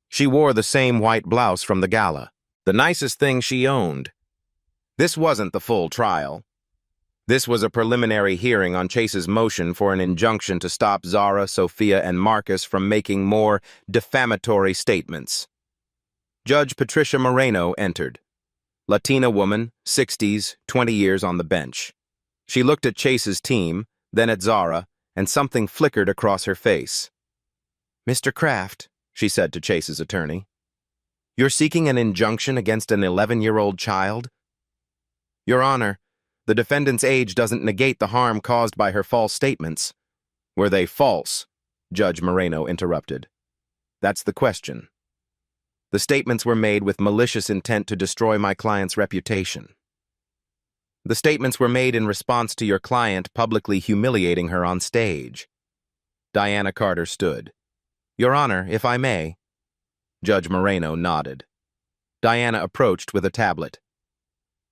She wore the same white blouse from the gala, the nicest thing she owned. This wasn't the full trial. This was a preliminary hearing on Chase's motion for an injunction to stop Zara, Sophia, and Marcus from making more defamatory statements. Judge Patricia Moreno entered. Latina woman, 60s, 20 years on the bench. She looked at Chase's team, then at Zara, and something flickered across her face. "Mr. Kraft," she said to Chase's attorney, "you're seeking an injunction against an 11-year-old child?" "Your Honor, the defendant's age doesn't negate the harm caused by her false statements." "Were they false?" Judge Moreno interrupted. "That's the question." "The statements were made with malicious intent to destroy my client's reputation." "The statements were made in response to your client publicly humiliating her on stage." Diana Carter stood. "Your Honor, if I may." Judge Moreno nodded. Diana approached with a tablet.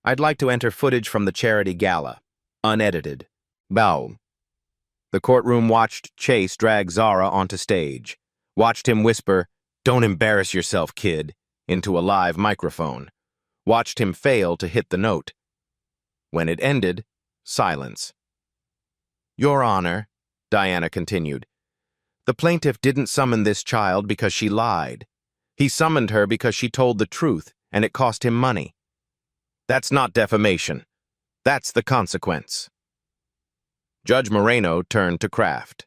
"I'd like to enter footage from the charity gala, unedited." Bow. The courtroom watched Chase drag Zara onto stage, watched him whisper, "Don't embarrass yourself, kid," into a live microphone, watched him fail to hit the note. When it ended, silence. "Your Honor," Diana continued, "the plaintiff didn't summon this child because she lied. He summoned her because she told the truth, and it cost him money. That's not defamation. That's the consequence." Judge Moreno turned to Kraft.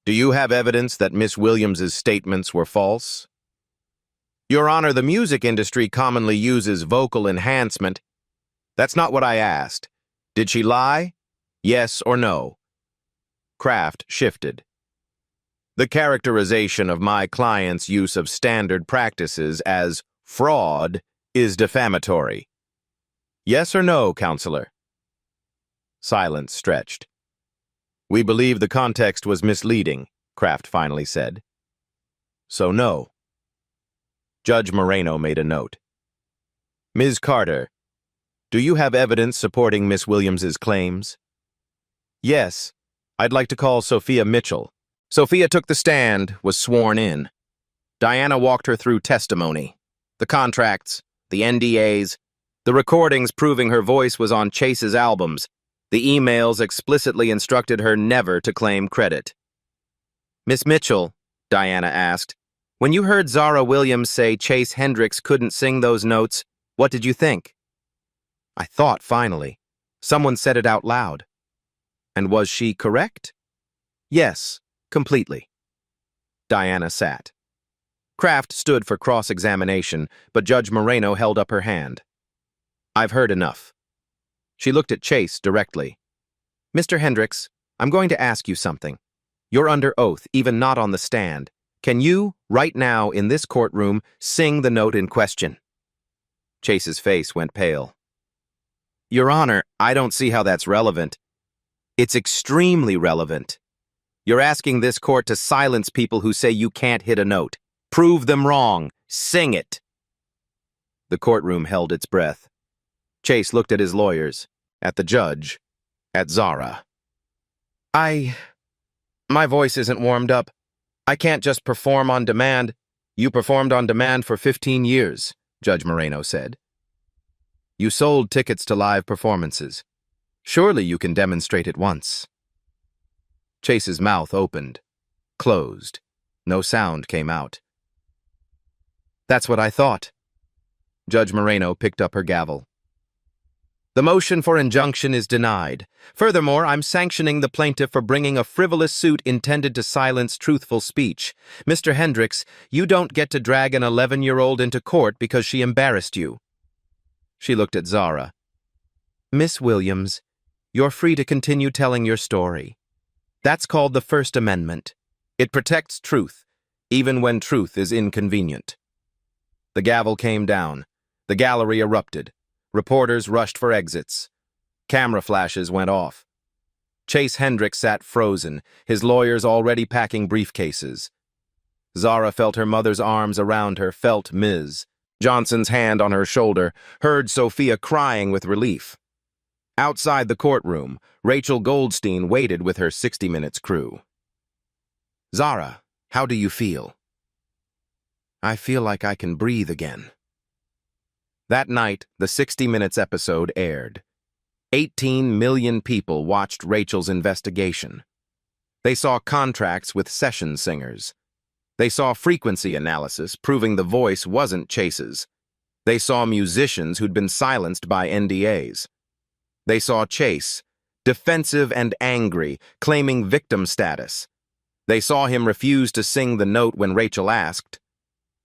"Do you have evidence that Miss Williams's statements were false?" "Your Honor, the music industry commonly uses vocal enhancement." "That's not what I asked. Did she lie? Yes or no?" Kraft shifted. "The characterization of my client's use of standard practices as fraud is defamatory. Yes or no, Counselor?" Silence stretched. "We believe the context was misleading," Kraft finally said. "So no." Judge Moreno made a note. "Ms. Carter, Do you have evidence supporting Miss Williams's claims? Yes. I'd like to call Sophia Mitchell. Sophia took the stand, was sworn in. Diana walked her through testimony. The contracts, the NDAs, the recordings proving her voice was on Chase's albums. The emails explicitly instructed her never to claim credit. Miss Mitchell, Diana asked, when you heard Zara Williams say Chase Hendricks couldn't sing those notes, what did you think? I thought, finally. Someone said it out loud. And was she correct? Yes, completely. Diana sat. Kraft stood for cross-examination, but Judge Moreno held up her hand. I've heard enough. She looked at Chase directly. Mr. Hendricks, I'm going to ask you something. You're under oath, even not on the stand. Can you, right now in this courtroom, sing the note in question? Chase's face went pale. Your Honor, I don't see how that's relevant. It's extremely relevant. You're asking this court to silence people who say you can't hit a note. Prove them wrong. Sing it. The courtroom held its breath. Chase looked at his lawyers, at the judge, at Zara. My voice isn't warmed up. I can't just perform on demand. You performed on demand for 15 years, Judge Moreno said. You sold tickets to live performances. Surely you can demonstrate it once. Chase's mouth opened, closed. No sound came out. That's what I thought. Judge Moreno picked up her gavel. The motion for injunction is denied. Furthermore, I'm sanctioning the plaintiff for bringing a frivolous suit intended to silence truthful speech. Mr. Hendricks, you don't get to drag an 11-year-old into court because she embarrassed you. She looked at Zara. Miss Williams, you're free to continue telling your story. That's called the First Amendment. It protects truth, even when truth is inconvenient. The gavel came down. The gallery erupted. Reporters rushed for exits. Camera flashes went off. Chase Hendricks sat frozen, his lawyers already packing briefcases. Zara felt her mother's arms around her, felt Ms. Johnson's hand on her shoulder, heard Sophia crying with relief. Outside the courtroom, Rachel Goldstein waited with her 60 Minutes crew. Zara, how do you feel? I feel like I can breathe again. That night, the 60 Minutes episode aired. 18 million people watched Rachel's investigation. They saw contracts with session singers. They saw frequency analysis proving the voice wasn't Chase's. They saw musicians who'd been silenced by NDAs. They saw Chase, defensive and angry, claiming victim status. They saw him refuse to sing the note when Rachel asked.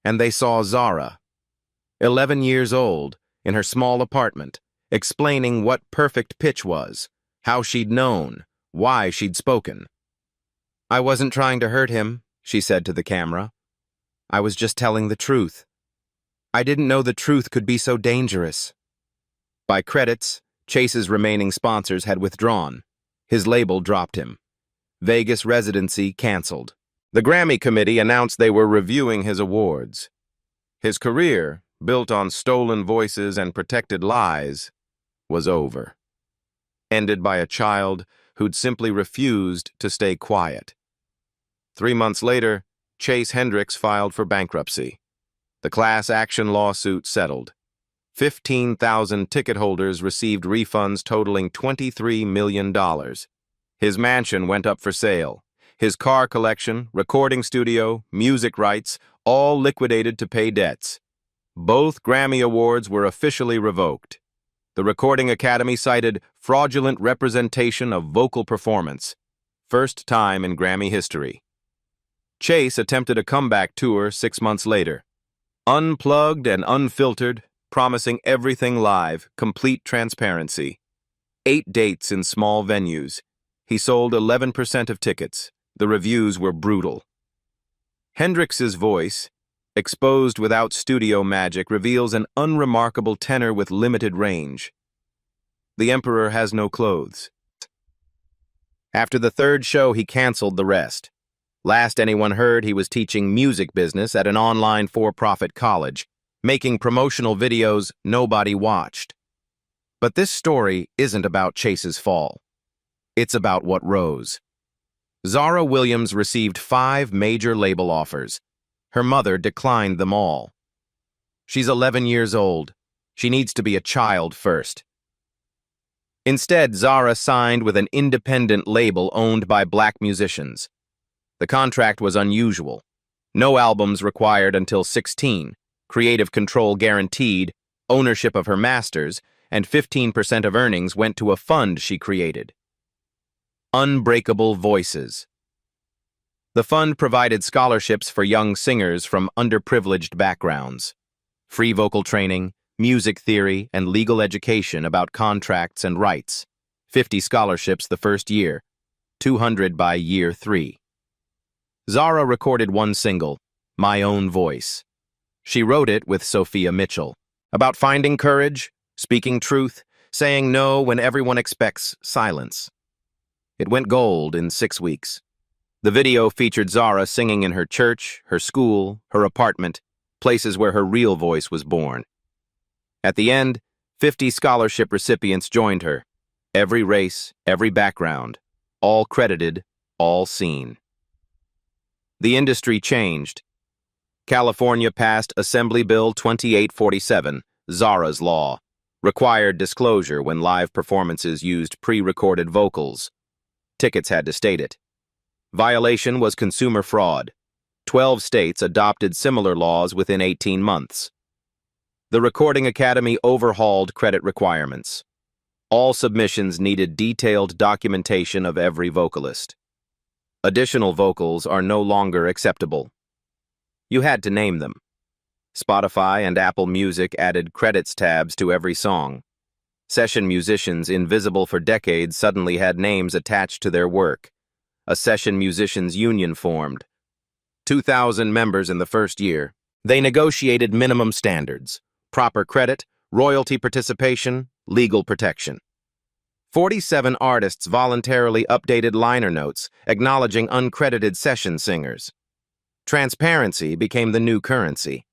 And they saw Zara, 11 years old, in her small apartment, explaining what perfect pitch was, how she'd known, why she'd spoken. I wasn't trying to hurt him, she said to the camera. I was just telling the truth. I didn't know the truth could be so dangerous. By credits, Chase's remaining sponsors had withdrawn. His label dropped him. Vegas residency canceled. The Grammy committee announced they were reviewing his awards. His career, built on stolen voices and protected lies, was over. Ended by a child who'd simply refused to stay quiet. 3 months later, Chase Hendricks filed for bankruptcy. The class action lawsuit settled. 15,000 ticket holders received refunds totaling $23 million. His mansion went up for sale. His car collection, recording studio, music rights, all liquidated to pay debts. Both Grammy Awards were officially revoked. The Recording Academy cited fraudulent representation of vocal performance. First time in Grammy history. Chase attempted a comeback tour 6 months later. Unplugged and unfiltered, promising everything live, complete transparency. 8 dates in small venues. He sold 11% of tickets. The reviews were brutal. Hendrix's voice, exposed without studio magic, reveals an unremarkable tenor with limited range. The Emperor has no clothes. After the 3rd show, he canceled the rest. Last anyone heard, he was teaching music business at an online for-profit college, making promotional videos nobody watched. But this story isn't about Chase's fall. It's about what rose. Zara Williams received 5 major label offers. Her mother declined them all. She's 11 years old. She needs to be a child first. Instead, Zara signed with an independent label owned by black musicians. The contract was unusual. No albums required until 16, creative control guaranteed, ownership of her masters, and 15% of earnings went to a fund she created. Unbreakable Voices. The fund provided scholarships for young singers from underprivileged backgrounds, free vocal training, music theory, and legal education about contracts and rights. 50 scholarships the first year, 200 by year 3. Zara recorded one single, My Own Voice. She wrote it with Sophia Mitchell, about finding courage, speaking truth, saying no when everyone expects silence. It went gold in 6 weeks. The video featured Zara singing in her church, her school, her apartment, places where her real voice was born. At the end, 50 scholarship recipients joined her. Every race, every background, all credited, all seen. The industry changed. California passed Assembly Bill 2847, Zara's Law, required disclosure when live performances used pre-recorded vocals. Tickets had to state it. Violation was consumer fraud. 12 states adopted similar laws within 18 months. The Recording Academy overhauled credit requirements. All submissions needed detailed documentation of every vocalist. Additional vocals are no longer acceptable. You had to name them. Spotify and Apple Music added credits tabs to every song. Session musicians invisible for decades suddenly had names attached to their work. A session musicians union formed. 2,000 members in the first year. They negotiated minimum standards, proper credit, royalty participation, legal protection. 47 artists voluntarily updated liner notes, acknowledging uncredited session singers. Transparency became the new currency.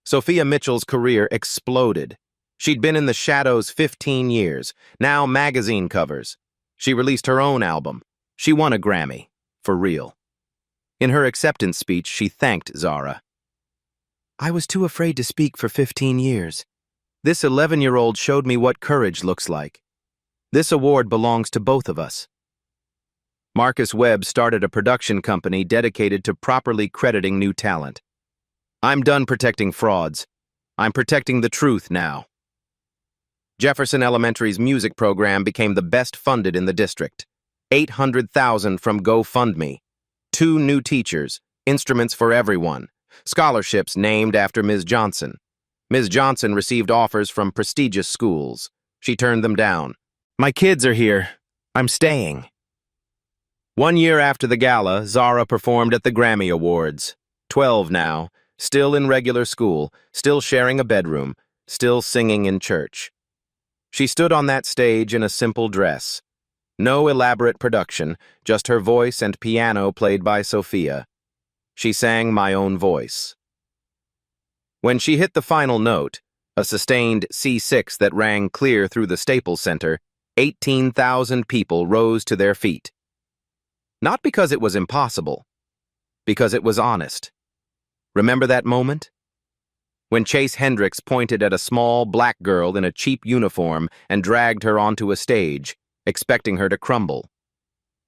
Sophia Mitchell's career exploded. She'd been in the shadows 15 years, now magazine covers. She released her own album. She won a Grammy, for real. In her acceptance speech, she thanked Zara. I was too afraid to speak for 15 years. This 11-year-old showed me what courage looks like. This award belongs to both of us. Marcus Webb started a production company dedicated to properly crediting new talent. I'm done protecting frauds. I'm protecting the truth now. Jefferson Elementary's music program became the best funded in the district. $800,000 from GoFundMe. 2 new teachers, instruments for everyone, scholarships named after Ms. Johnson. Ms. Johnson received offers from prestigious schools. She turned them down. My kids are here. I'm staying. 1 year after the gala, Zara performed at the Grammy Awards. 12 now, still in regular school, still sharing a bedroom, still singing in church. She stood on that stage in a simple dress. No elaborate production, just her voice and piano played by Sophia. She sang My Own Voice. When she hit the final note, a sustained C6 that rang clear through the Staples Center, 18,000 people rose to their feet. Not because it was impossible, because it was honest. Remember that moment? When Chase Hendricks pointed at a small black girl in a cheap uniform and dragged her onto a stage, expecting her to crumble.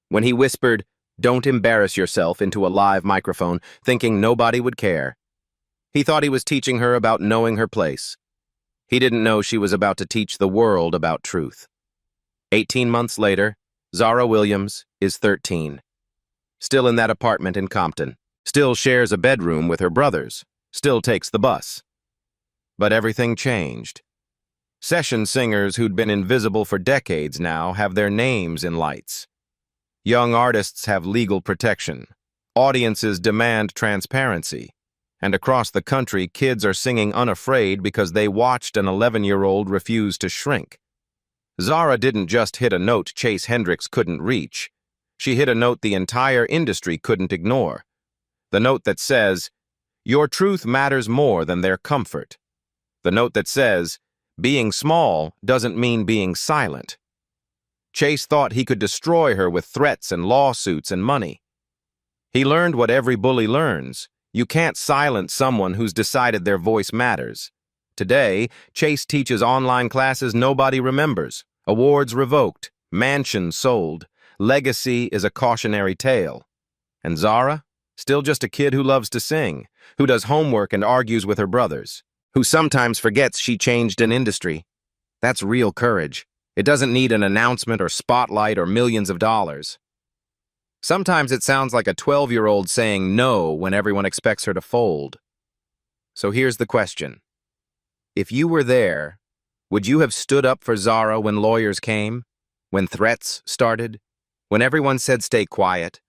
When he whispered, "Don't embarrass yourself," into a live microphone, thinking nobody would care. He thought he was teaching her about knowing her place. He didn't know she was about to teach the world about truth. 18 months later, Zara Williams is 13. Still in that apartment in Compton. Still shares a bedroom with her brothers. Still takes the bus. But everything changed. Session singers who'd been invisible for decades now have their names in lights. Young artists have legal protection. Audiences demand transparency. And across the country, kids are singing unafraid because they watched an 11-year-old refuse to shrink. Zara didn't just hit a note Chase Hendricks couldn't reach. She hit a note the entire industry couldn't ignore. The note that says, "Your truth matters more than their comfort." The note that says, Being small doesn't mean being silent. Chase thought he could destroy her with threats and lawsuits and money. He learned what every bully learns. You can't silence someone who's decided their voice matters. Today, Chase teaches online classes nobody remembers. Awards revoked, mansions sold. Legacy is a cautionary tale. And Zara? Still just a kid who loves to sing, who does homework and argues with her brothers, who sometimes forgets she changed an industry. That's real courage. It doesn't need an announcement or spotlight or millions of dollars. Sometimes it sounds like a 12-year-old saying no when everyone expects her to fold. So here's the question. If you were there, would you have stood up for Zara when lawyers came? When threats started? When everyone said stay quiet?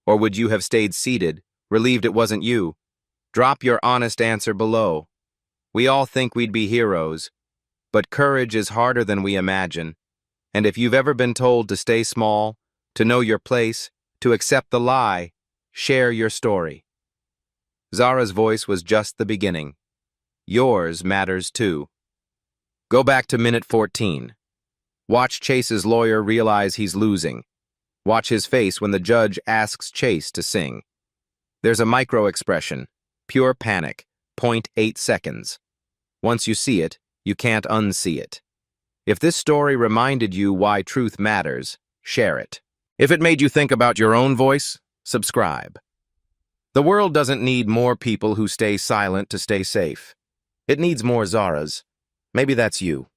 Or would you have stayed seated, relieved it wasn't you? Drop your honest answer below. We all think we'd be heroes, but courage is harder than we imagine. And if you've ever been told to stay small, to know your place, to accept the lie, share your story. Zara's voice was just the beginning. Yours matters too. Go back to minute 14. Watch Chase's lawyer realize he's losing. Watch his face when the judge asks Chase to sing. There's a micro-expression, pure panic, 0.8 seconds. Once you see it, you can't unsee it. If this story reminded you why truth matters, share it. If it made you think about your own voice, subscribe. The world doesn't need more people who stay silent to stay safe. It needs more Zaras. Maybe that's you.